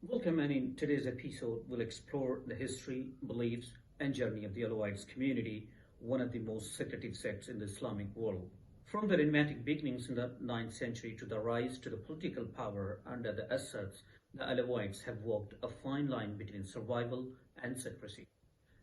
Welcome, and in today's episode, we'll explore the history, beliefs, and journey of the Alawites community, one of the most secretive sects in the Islamic world. From their enigmatic beginnings in the 9th century to the rise to the political power under the Assads, the Alawites have walked a fine line between survival and secrecy.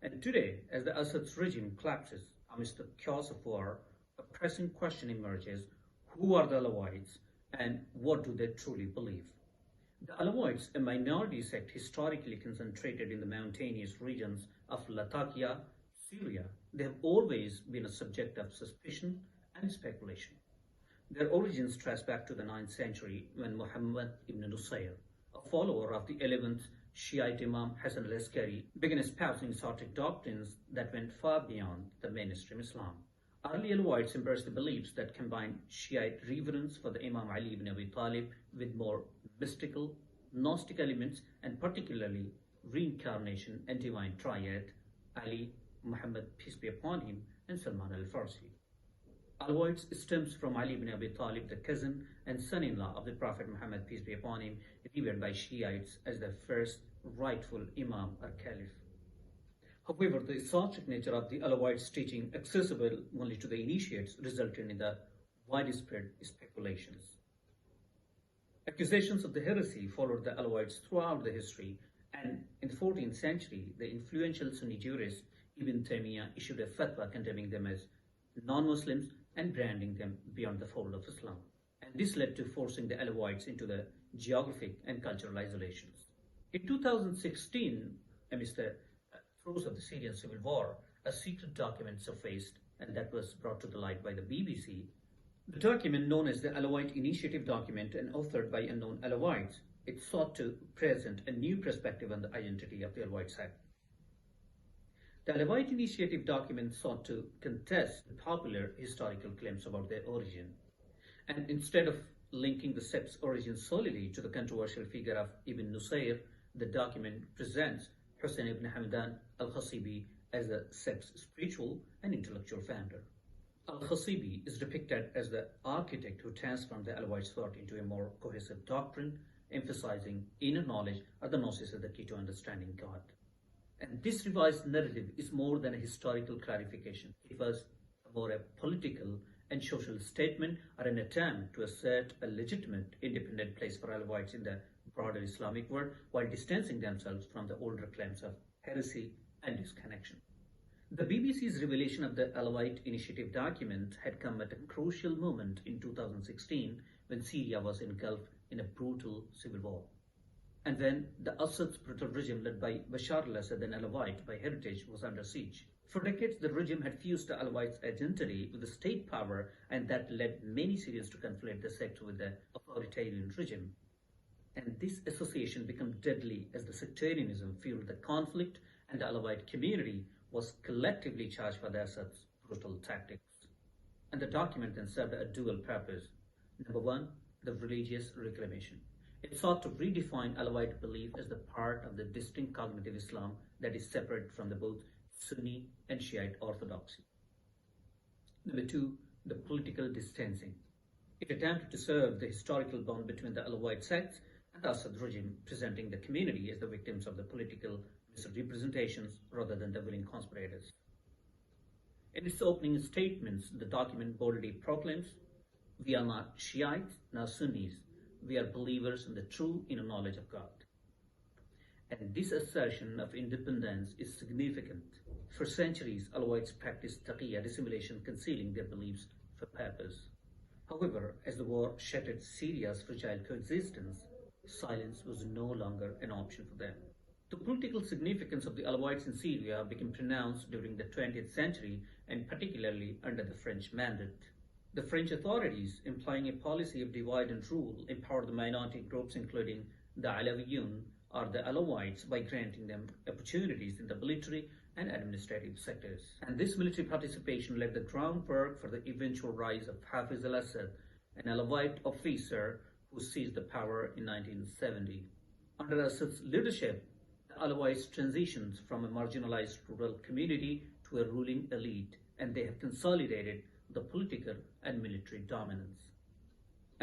And today, as the Assad's regime collapses amidst the chaos of war, a pressing question emerges: who are the Alawites, and what do they truly believe? The Alawites, a minority sect historically concentrated in the mountainous regions of Latakia, Syria, they have always been a subject of suspicion and speculation. Their origins trace back to the 9th century when Muhammad ibn Nusayr, a follower of the 11th Shiite Imam Hassan al-Askari, began espousing esoteric doctrines that went far beyond the mainstream Islam. Early Alawites embraced the beliefs that combined Shiite reverence for the Imam Ali ibn Abi Talib with more mystical, Gnostic elements, and particularly reincarnation and divine triad, Ali, Muhammad, peace be upon him, and Salman al-Farsi. Alawites stems from Ali ibn Abi Talib, the cousin and son-in-law of the Prophet Muhammad, peace be upon him, revered by Shiites as the first rightful Imam or Caliph. However, the esoteric nature of the Alawites' teaching, accessible only to the initiates, resulted in the widespread speculations. Accusations of the heresy followed the Alawites throughout the history, and in the 14th century, the influential Sunni jurist Ibn Taymiyyah issued a fatwa condemning them as non-Muslims and branding them beyond the fold of Islam. And this led to forcing the Alawites into the geographic and cultural isolations. In 2016, amidst the throes of the Syrian civil war, a secret document surfaced, and that was brought to the light by the BBC. The document, known as the Alawite Initiative Document and authored by unknown Alawites, it sought to present a new perspective on the identity of the Alawite sect. The Alawite Initiative Document sought to contest the popular historical claims about their origin, and instead of linking the sect's origin solely to the controversial figure of Ibn Nusayr, the document presents Hussein ibn Hamdan al-Khasibi as the sect's spiritual and intellectual founder. Al-Khasibi is depicted as the architect who transformed the Alawites' thought into a more cohesive doctrine, emphasizing inner knowledge or the gnosis as the key to understanding God. And this revised narrative is more than a historical clarification. It was more a political and social statement or an attempt to assert a legitimate independent place for Alawites in the broader Islamic world while distancing themselves from the older claims of heresy and disconnection. The BBC's revelation of the Alawite Initiative Document had come at a crucial moment in 2016 when Syria was engulfed in a brutal civil war. And when the Assad's brutal regime led by Bashar al-Assad, an Alawite by heritage, was under siege. For decades, the regime had fused the Alawites' identity with the state power, and that led many Syrians to conflate the sect with the authoritarian regime. And this association became deadly as the sectarianism fueled the conflict, and the Alawite community was collectively charged for the Assad's brutal tactics. And the document then served a dual purpose. Number one, the religious reclamation. It sought to redefine Alawite belief as the part of the distinct cognitive Islam that is separate from the both Sunni and Shiite orthodoxy. Number two, the political distancing. It attempted to serve the historical bond between the Alawite sects and the Assad regime, presenting the community as the victims of the political misrepresentations rather than the willing conspirators. In its opening statements, the document boldly proclaims, "We are not Shiites nor Sunnis. We are believers in the true inner knowledge of God." And this assertion of independence is significant. For centuries, Alawites practiced taqiyya, dissimulation, concealing their beliefs for purpose. However, as the war shattered Syria's fragile coexistence, silence was no longer an option for them. The political significance of the Alawites in Syria became pronounced during the 20th century, and particularly under the French mandate. The French authorities, employing a policy of divide and rule, empowered the minority groups, including the Alawiyun or the Alawites, by granting them opportunities in the military and administrative sectors. And this military participation laid the groundwork for the eventual rise of Hafiz al-Assad, an Alawite officer who seized the power in 1970. Under Assad's leadership, the Alawites transitioned from a marginalized rural community to a ruling elite, and they have consolidated the political and military dominance.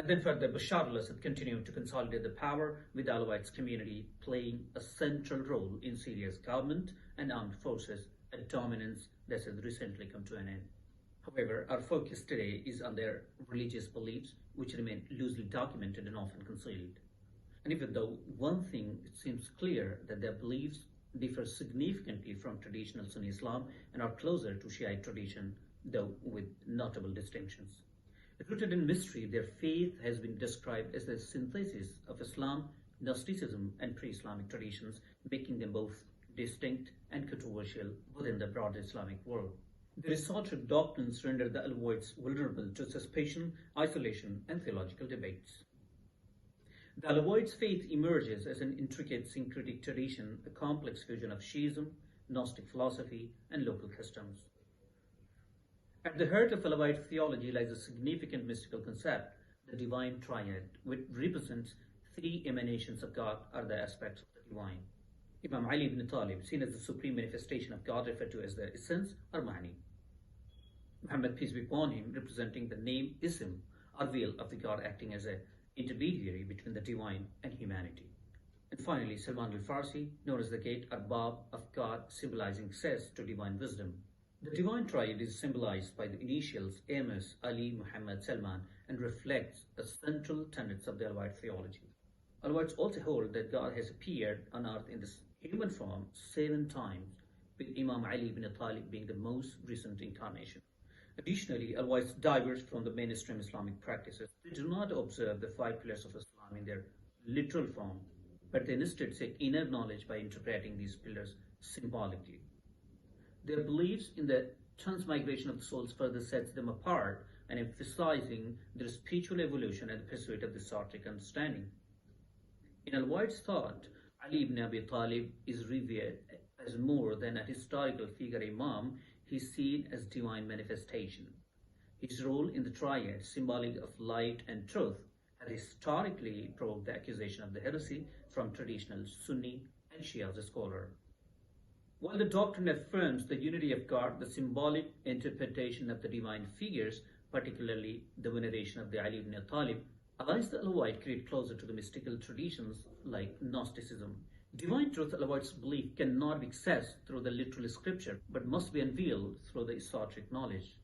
And then further, Bashar al-Assad continued to consolidate the power, with the Alawites community playing a central role in Syria's government and armed forces, a dominance that has recently come to an end. However, our focus today is on their religious beliefs, which remain loosely documented and often concealed. And even though one thing seems clear, that their beliefs differ significantly from traditional Sunni Islam and are closer to Shiite tradition, though with notable distinctions. Rooted in mystery, their faith has been described as a synthesis of Islam, Gnosticism, and pre-Islamic traditions, making them both distinct and controversial within the broader Islamic world. Their esoteric doctrines render the Alawites vulnerable to suspicion, isolation, and theological debates. The Alawites' faith emerges as an intricate syncretic tradition, a complex fusion of Shiism, Gnostic philosophy, and local customs. At the heart of Alawite theology lies a significant mystical concept, the divine triad, which represents three emanations of God, or the aspects of the divine. Imam Ali ibn Talib, seen as the supreme manifestation of God, referred to as the essence or Ma'ani. Muhammad, peace be upon him, representing the name Ism, or veil of the God, acting as an intermediary between the divine and humanity. And finally, Salman al-Farsi, known as the gate or Bab of God, symbolizing access to divine wisdom. The divine triad is symbolized by the initials Amos, Ali, Muhammad, Salman, and reflects the central tenets of the Alawite theology. Alawites also hold that God has appeared on earth in this human form 7 times, with Imam Ali ibn Talib being the most recent incarnation. Additionally, Alawites diverge from the mainstream Islamic practices. They do not observe the 5 pillars of Islam in their literal form, but they instead seek inner knowledge by interpreting these pillars symbolically. Their beliefs in the transmigration of the souls further sets them apart and emphasizing their spiritual evolution and the pursuit of the esoteric understanding. In Alawites' thought, Ali ibn Abi Talib is revered as more than a historical figure imam. He is seen as divine manifestation. His role in the triad, symbolic of light and truth, had historically provoked the accusation of the heresy from traditional Sunni and Shia scholars. While the doctrine affirms the unity of God, the symbolic interpretation of the divine figures, particularly the veneration of the Ali ibn Talib, allows the Alawite create closer to the mystical traditions like Gnosticism. Divine truth, Alawites belief, cannot be accessed through the literal scripture, but must be unveiled through the esoteric knowledge.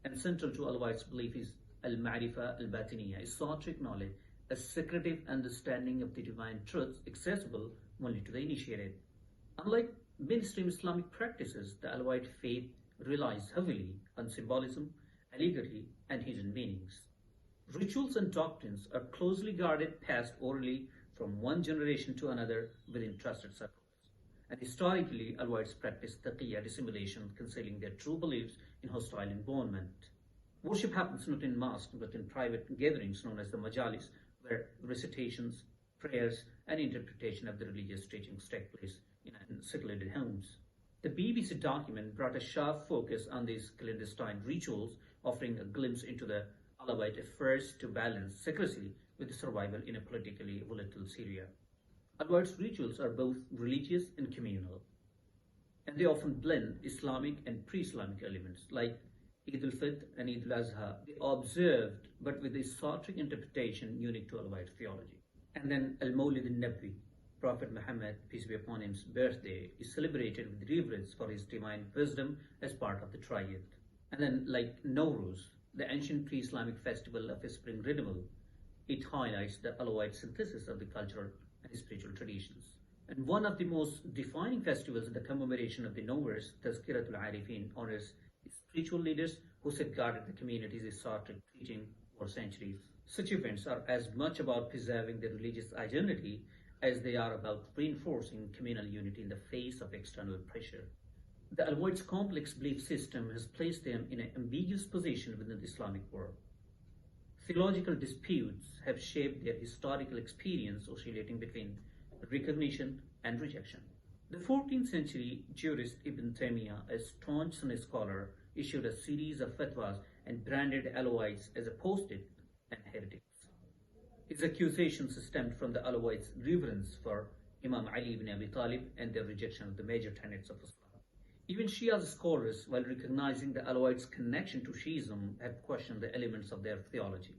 And central to Alawites belief is al-ma'rifa al-batiniya, esoteric knowledge, a secretive understanding of the divine truths accessible only to the initiated. Unlike mainstream Islamic practices, the Alawite faith relies heavily on symbolism, allegory, and hidden meanings. Rituals and doctrines are closely guarded, passed orally from one generation to another within trusted circles. And historically, Alawites practiced taqiyya, dissimulation, concealing their true beliefs in hostile environment. Worship happens not in mosques, but in private gatherings known as the majalis, where recitations, prayers, and interpretation of the religious teachings take place in secluded homes. The BBC document brought a sharp focus on these clandestine rituals, offering a glimpse into the Alawite efforts to balance secrecy with survival in a politically volatile Syria. Alawites' rituals are both religious and communal, and they often blend Islamic and pre-Islamic elements, like Eid al-Fitr and Eid al-Azha. They are observed, but with esoteric interpretation unique to Alawite theology. And then Al-Mawlid al-Nabi, Prophet Muhammad, peace be upon him's birthday, is celebrated with reverence for his divine wisdom as part of the triad. And then, like Nowruz, the ancient pre-Islamic festival of a spring renewal, it highlights the Alawite synthesis of the cultural and spiritual traditions. And one of the most defining festivals in the commemoration of the Nowruz, Tazkiratul Arifin, honors spiritual leaders who safeguarded the community's esoteric teaching for centuries. Such events are as much about preserving their religious identity as they are about reinforcing communal unity in the face of external pressure. The Alawites' complex belief system has placed them in an ambiguous position within the Islamic world. Theological disputes have shaped their historical experience, oscillating between recognition and rejection. The 14th century jurist Ibn Taymiyyah, a staunch Sunni scholar, issued a series of fatwas and branded Alawites as apostate and heretics. His accusations stemmed from the Alawites' reverence for Imam Ali ibn Abi Talib and their rejection of the major tenets of Islam. Even Shia scholars, while recognizing the Alawites' connection to Shiism, have questioned the elements of their theology.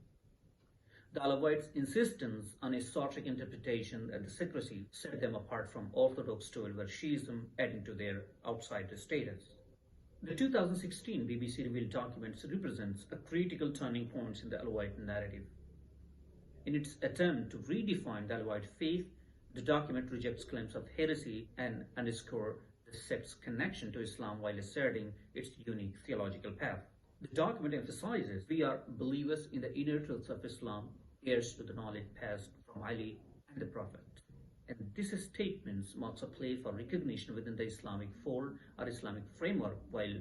The Alawites' insistence on esoteric interpretation and the secrecy set them apart from Orthodox Tolver Shiism, adding to their outsider status. The 2016 BBC revealed documents represents a critical turning point in the Alawite narrative. In its attempt to redefine the Alawite faith, the document rejects claims of heresy and underscores the sect's connection to Islam while asserting its unique theological path. The document emphasizes we are believers in the inner truths of Islam, heirs to the knowledge passed from Ali and the Prophet. And this statement marks a play for recognition within the Islamic fold or Islamic framework while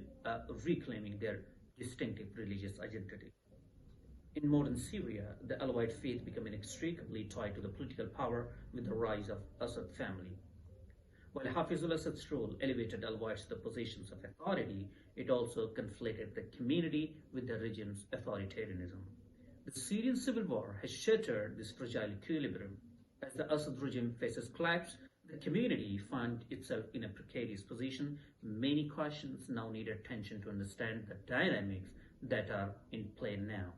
reclaiming their distinctive religious identity. In modern Syria, the Alawite faith became inextricably tied to the political power with the rise of Assad family. While Hafiz al-Assad's role elevated Alawites to the positions of authority, it also conflated the community with the regime's authoritarianism. The Syrian civil war has shattered this fragile equilibrium. As the Assad regime faces collapse, the community finds itself in a precarious position. Many questions now need attention to understand the dynamics that are in play now.